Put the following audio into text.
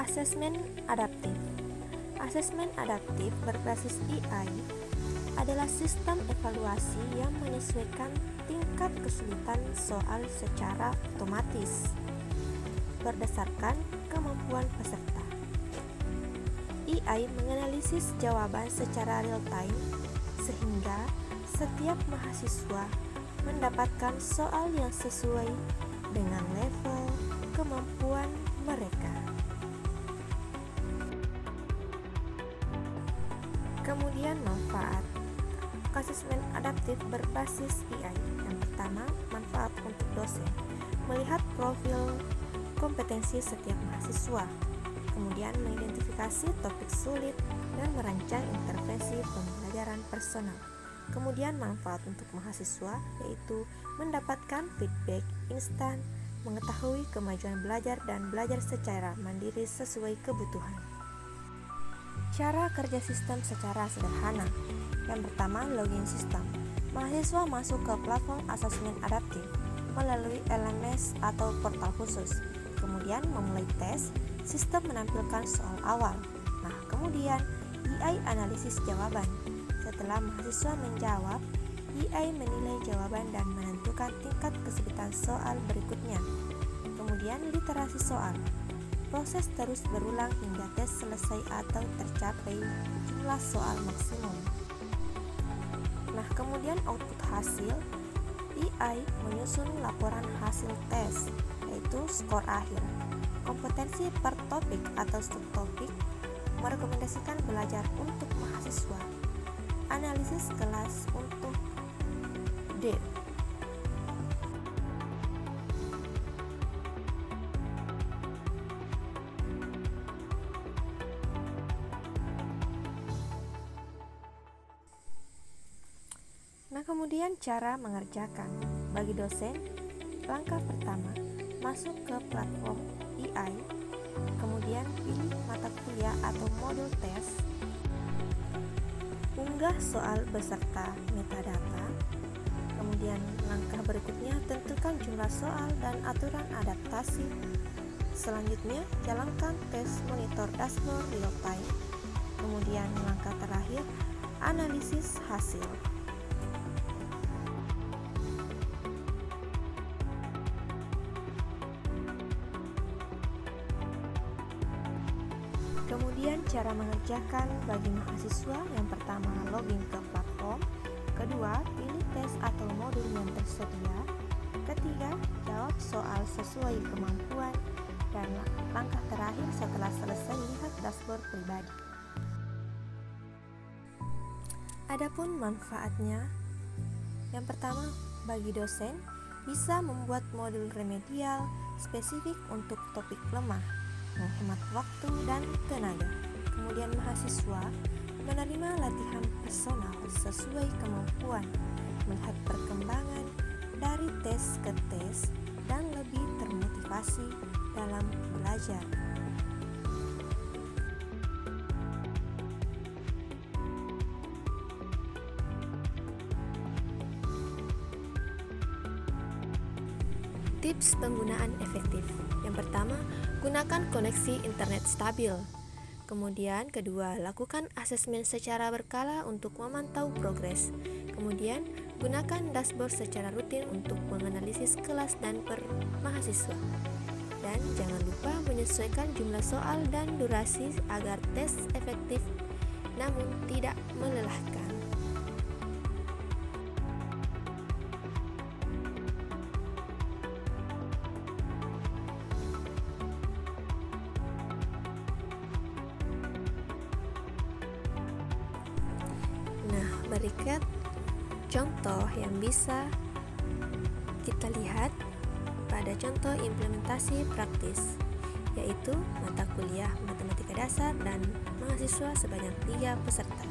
Asesmen adaptif. Asesmen adaptif berbasis AI adalah sistem evaluasi yang menyesuaikan tingkat kesulitan soal secara otomatis berdasarkan kemampuan peserta. AI menganalisis jawaban secara real-time sehingga setiap mahasiswa mendapatkan soal yang sesuai dengan level kemampuan mereka. Kemudian manfaat asesmen adaptif berbasis AI. Yang pertama, manfaat untuk dosen, melihat profil kompetensi setiap mahasiswa, kemudian mengidentifikasi topik sulit dan merancang intervensi pembelajaran personal. Kemudian manfaat untuk mahasiswa yaitu mendapatkan feedback instan, mengetahui kemajuan belajar dan belajar secara mandiri sesuai kebutuhan. Cara kerja sistem secara sederhana. Yang pertama, login sistem. Mahasiswa masuk ke platform asesmen adaptif melalui LMS atau portal khusus. Kemudian memulai tes, sistem menampilkan soal awal. Nah, kemudian AI analisis jawaban. Setelah mahasiswa menjawab, AI menilai jawaban dan menentukan tingkat kesulitan soal berikutnya. Kemudian literasi soal. Proses terus berulang hingga tes selesai atau tercapai jumlah soal maksimum. Nah, kemudian output hasil, AI menyusun laporan hasil tes, yaitu skor akhir. Kompetensi per topik atau subtopik merekomendasikan belajar untuk mahasiswa. Analisis kelas untuk D. Nah, kemudian cara mengerjakan. Bagi dosen, langkah pertama, masuk ke platform AI, kemudian pilih mata kuliah atau modul tes, unggah soal beserta metadata, kemudian langkah berikutnya tentukan jumlah soal dan aturan adaptasi. Selanjutnya, jalankan tes monitor dashboard real time, kemudian langkah terakhir, analisis hasil. Kemudian cara mengerjakan bagi mahasiswa, yang pertama login ke platform, kedua pilih tes atau modul yang tersedia, ketiga jawab soal sesuai kemampuan, dan langkah terakhir setelah selesai lihat dashboard pribadi. Adapun manfaatnya, yang pertama bagi dosen bisa membuat modul remedial spesifik untuk topik lemah, menghemat waktu dan tenaga. Kemudian mahasiswa menerima latihan personal sesuai kemampuan, melihat perkembangan dari tes ke tes, dan lebih termotivasi dalam belajar. Tips penggunaan efektif. Yang pertama, gunakan koneksi internet stabil. Kemudian kedua, lakukan asesmen secara berkala untuk memantau progres. Kemudian, gunakan dashboard secara rutin untuk menganalisis kelas dan per mahasiswa. Dan jangan lupa menyesuaikan jumlah soal dan durasi agar tes efektif namun tidak melelahkan. Berikut contoh yang bisa kita lihat pada contoh implementasi praktis, yaitu mata kuliah matematika dasar dan mahasiswa sebanyak 3 peserta.